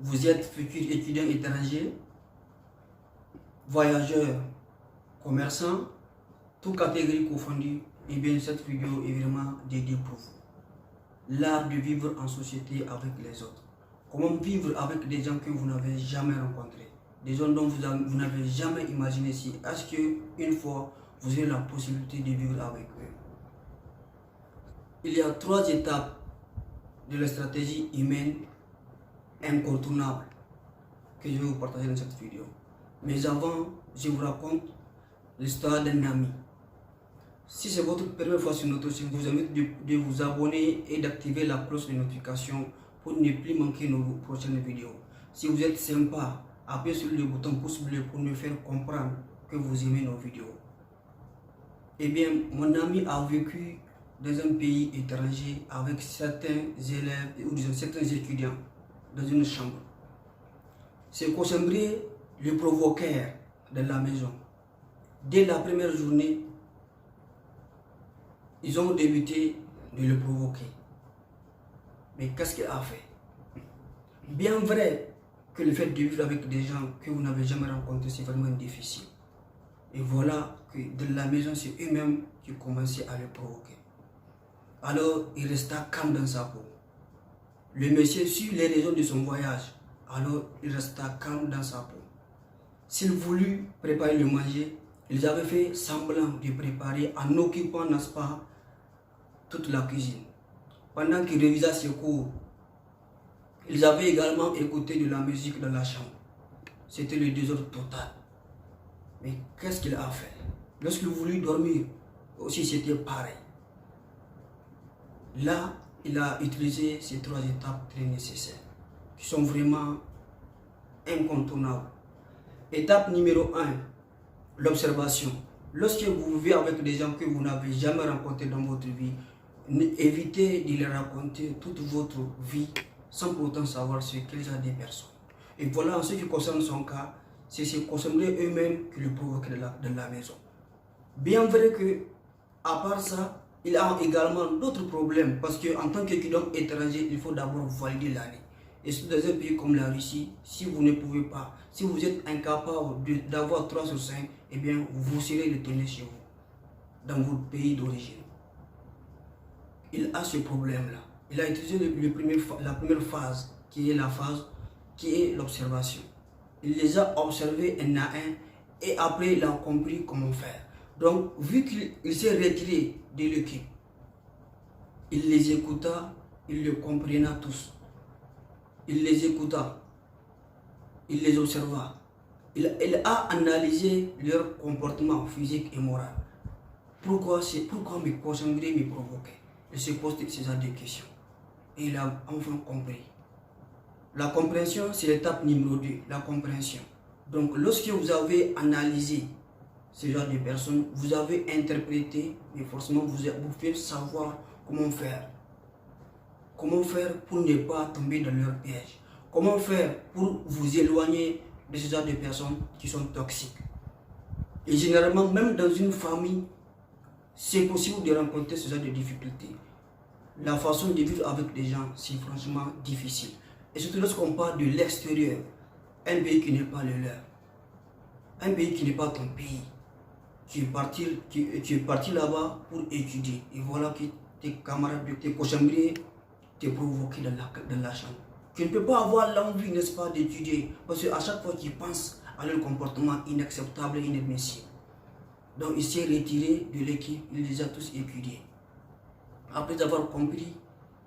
Vous êtes futur étudiant étranger, voyageur, commerçant, toute catégorie confondue, et bien cette vidéo est vraiment dédiée pour vous. L'art de vivre en société avec les autres. Comment vivre avec des gens que vous n'avez jamais rencontrés, des gens dont vous n'avez jamais imaginé si est-ce qu'une fois vous avez la possibilité de vivre avec eux. Il y a 3 étapes de la stratégie humaine incontournable que je vais vous partager dans cette vidéo. Mais avant, je vous raconte l'histoire d'un ami. Si c'est votre première fois sur notre chaîne, je vous invite de vous abonner et d'activer la cloche de notification pour ne plus manquer nos prochaines vidéos. Si vous êtes sympa, appuyez sur le bouton pouce bleu pour nous faire comprendre que vous aimez nos vidéos. Eh bien, mon ami a vécu dans un pays étranger avec certains élèves ou disons certains étudiants dans une chambre. Ces cochonneries le provoquèrent dans la maison. Dès la première journée, ils ont débuté de le provoquer. Mais qu'est-ce qu'il a fait? Bien vrai que le fait de vivre avec des gens que vous n'avez jamais rencontrés, c'est vraiment difficile. Et voilà que de la maison, c'est eux-mêmes qui commençaient à le provoquer. Alors, il resta calme dans sa peau. Le monsieur sur les raisons de son voyage. Alors, il resta calme dans sa peau. S'il voulut préparer le manger, ils avaient fait semblant de préparer en occupant, n'est-ce pas, toute la cuisine. Pendant qu'il révisait ses cours, ils avaient également écouté de la musique dans la chambre. C'était le désordre total. Mais qu'est-ce qu'il a fait? Lorsqu'il voulut dormir, aussi c'était pareil. Là, il a utilisé ces 3 étapes très nécessaires, qui sont vraiment incontournables. Étape numéro 1, l'observation. Lorsque vous vivez avec des gens que vous n'avez jamais rencontrés dans votre vie, évitez de leur raconter toute votre vie sans pour autant savoir ce qu'ils ont des personnes. Et voilà, en ce qui concerne son cas, c'est ces cochonneries eux-mêmes qui le provoquent dans la maison. Bien vrai que, à part ça, il a également d'autres problèmes parce qu'en tant qu'étudiant étranger, il faut d'abord valider l'année. Et dans un pays comme la Russie, si vous ne pouvez pas, si vous êtes incapable d'avoir 3 sur 5, eh bien, vous serez retourné chez vous, dans votre pays d'origine. Il a ce problème-là. Il a utilisé la première phase, qui est la phase qui est l'observation. Il les a observés un à un et après il a compris comment faire. Donc, vu qu'il s'est retiré de l'équipe, il les écouta, il les comprenait tous. Il les écouta, il les observa. Il a analysé leur comportement physique et moral. Pourquoi mes cochonneries me provoquaient? Il se pose ces genre de questions. Et il a enfin compris. La compréhension, c'est l'étape numéro 2, la compréhension. Donc, lorsque vous avez analysé ce genre de personnes, vous avez interprété, mais forcément, vous pouvez savoir comment faire. Comment faire pour ne pas tomber dans leur piège? Comment faire pour vous éloigner de ce genre de personnes qui sont toxiques? Et généralement, même dans une famille, c'est possible de rencontrer ce genre de difficultés. La façon de vivre avec des gens, c'est franchement difficile. Et surtout lorsqu'on parle de l'extérieur, un pays qui n'est pas le leur, un pays qui n'est pas ton pays. Tu es parti là-bas pour étudier. Et voilà que tes camarades, tes cochonneries, te provoquent dans la chambre. Tu ne peux pas avoir l'envie, n'est-ce pas, d'étudier. Parce qu'à chaque fois qu'ils pensent à leur comportement inacceptable et inadmissible. Donc il s'est retiré de l'équipe, il les a tous étudiés. Après avoir compris,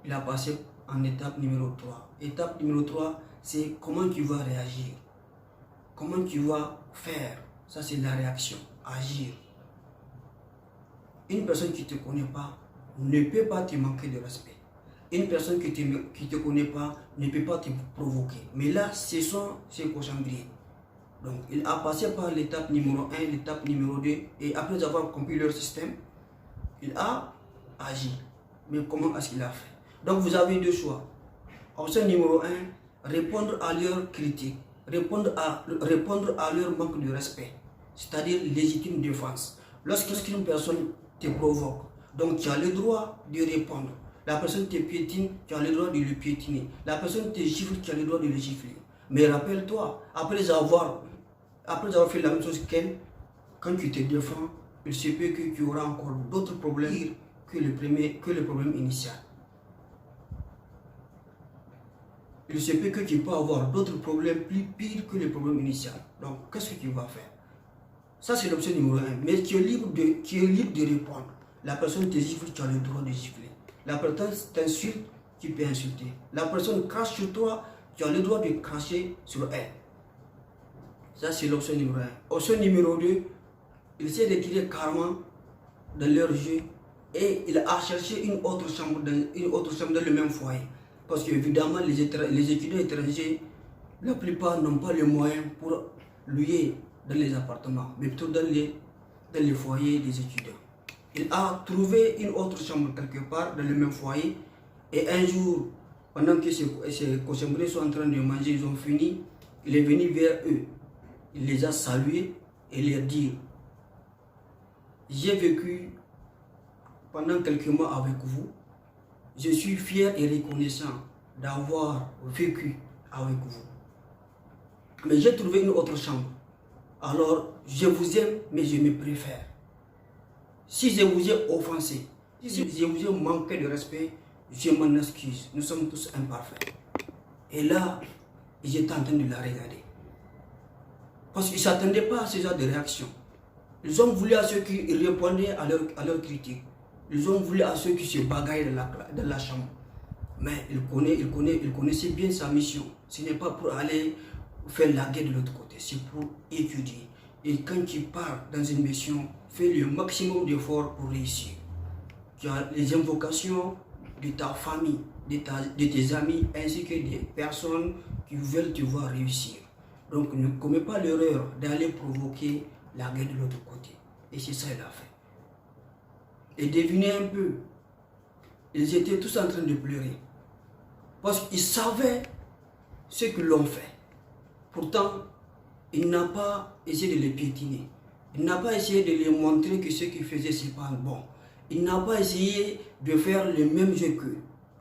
il a passé en étape numéro 3. Étape numéro 3, c'est comment tu vas réagir. Comment tu vas faire. Ça, c'est la réaction, agir. Une personne qui ne te connaît pas ne peut pas te manquer de respect. Une personne qui ne te connaît pas ne peut pas te provoquer. Mais là, ce sont ces cochonneries. Donc, il a passé par l'étape numéro 1, l'étape numéro 2. Et après avoir compris leur système, il a agi. Mais comment est-ce qu'il a fait? Donc, vous avez 2 choix. Option numéro 1, répondre à leurs critiques. Répondre à leur manque de respect. C'est-à-dire légitime défense. Lorsqu'une personne te provoque, donc tu as le droit de répondre. La personne te piétine, tu as le droit de le piétiner. La personne te gifle, tu as le droit de le gifler. Mais rappelle-toi, après avoir fait la même chose qu'elle, quand tu te défends, il se peut que tu auras encore d'autres problèmes que le problème initial. Il se peut que tu peux avoir d'autres problèmes plus pires que le problème initial. Donc, qu'est-ce que tu vas faire? Ça, c'est l'option numéro 1. Mais tu es libre de répondre. La personne te gifle, tu as le droit de gifler. La personne t'insulte, tu peux insulter. La personne crache sur toi, tu as le droit de cracher sur elle. Ça, c'est l'option numéro 1. Option numéro 2, il essaie de tirer carrément dans leur jeu et il a cherché une autre chambre dans le même foyer. Parce qu'évidemment, les étudiants étrangers, la plupart n'ont pas les moyens pour louer dans les appartements, mais plutôt dans les foyers des étudiants. Il a trouvé une autre chambre quelque part dans le même foyer. Et un jour, pendant que ces cochonneries sont en train de manger, ils ont fini, il est venu vers eux. Il les a salués et leur dit: j'ai vécu pendant quelques mois avec vous. Je suis fier et reconnaissant d'avoir vécu avec vous. Mais j'ai trouvé une autre chambre. Alors, je vous aime, mais je me préfère. Si je vous ai offensé, si je vous ai manqué de respect, je m'en excuse. Nous sommes tous imparfaits. Et là, j'étais en train de la regarder. Parce qu'ils ne s'attendaient pas à ce genre de réaction. Ils ont voulu à ceux qui répondaient à leurs critiques. Ils ont voulu à ceux qui se bagaillaient dans la chambre. Mais il connaissait bien sa mission. Ce n'est pas pour aller faire la guerre de l'autre côté, c'est pour étudier. Et quand tu pars dans une mission, fais le maximum d'efforts pour réussir. Tu as les invocations de ta famille, de tes amis, ainsi que des personnes qui veulent te voir réussir. Donc ne commets pas l'erreur d'aller provoquer la guerre de l'autre côté. Et c'est ça qu'il a fait. Et devinez un peu, ils étaient tous en train de pleurer. Parce qu'ils savaient ce qu'ils l'ont fait. Pourtant, il n'a pas essayé de les piétiner. Il n'a pas essayé de les montrer que ce qu'ils faisaient, ce n'est pas bon. Il n'a pas essayé de faire le même jeu qu'eux.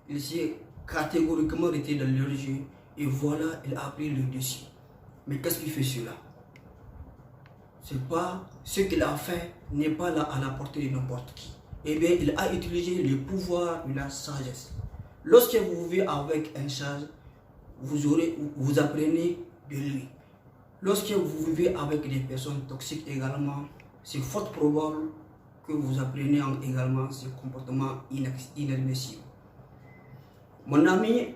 Il s'est catégoriquement arrêté dans leur jeu. Et voilà, il a pris le dessus. Mais qu'est-ce qu'il fait cela? C'est pas ce qu'il a fait n'est pas là à la portée de n'importe qui. Eh bien, il a utilisé le pouvoir de la sagesse. Lorsque vous vivez avec un sage, vous apprenez de lui. Lorsque vous vivez avec des personnes toxiques également, c'est fort probable que vous appreniez également ce comportement inadmissible. Mon ami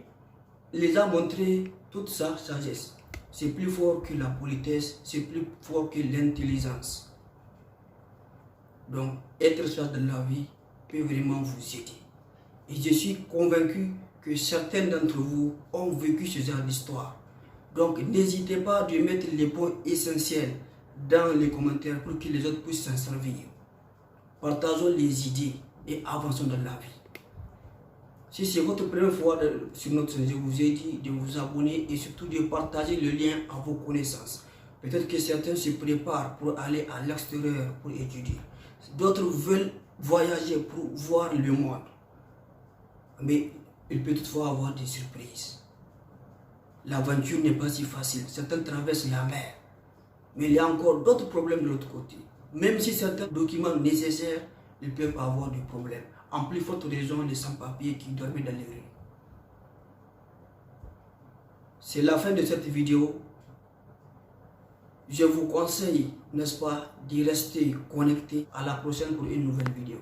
les a montré toute sa sagesse. C'est plus fort que la politesse, c'est plus fort que l'intelligence. Donc, être sage dans la vie peut vraiment vous aider. Et je suis convaincu que certains d'entre vous ont vécu ce genre d'histoire. Donc, n'hésitez pas de mettre les points essentiels dans les commentaires pour que les autres puissent s'en servir. Partageons les idées et avançons dans la vie. Si c'est votre première fois sur notre chaîne, je vous ai dit de vous abonner et surtout de partager le lien à vos connaissances. Peut-être que certains se préparent pour aller à l'extérieur pour étudier. D'autres veulent voyager pour voir le monde. Mais il peut toutefois avoir des surprises. L'aventure n'est pas si facile. Certains traversent la mer. Mais il y a encore d'autres problèmes de l'autre côté. Même si certains documents nécessaires, ils peuvent avoir des problèmes. En plus forte raison, les sans-papiers qui dormaient dans les rues. C'est la fin de cette vidéo. Je vous conseille, n'est-ce pas, d'y rester connecté. À la prochaine pour une nouvelle vidéo.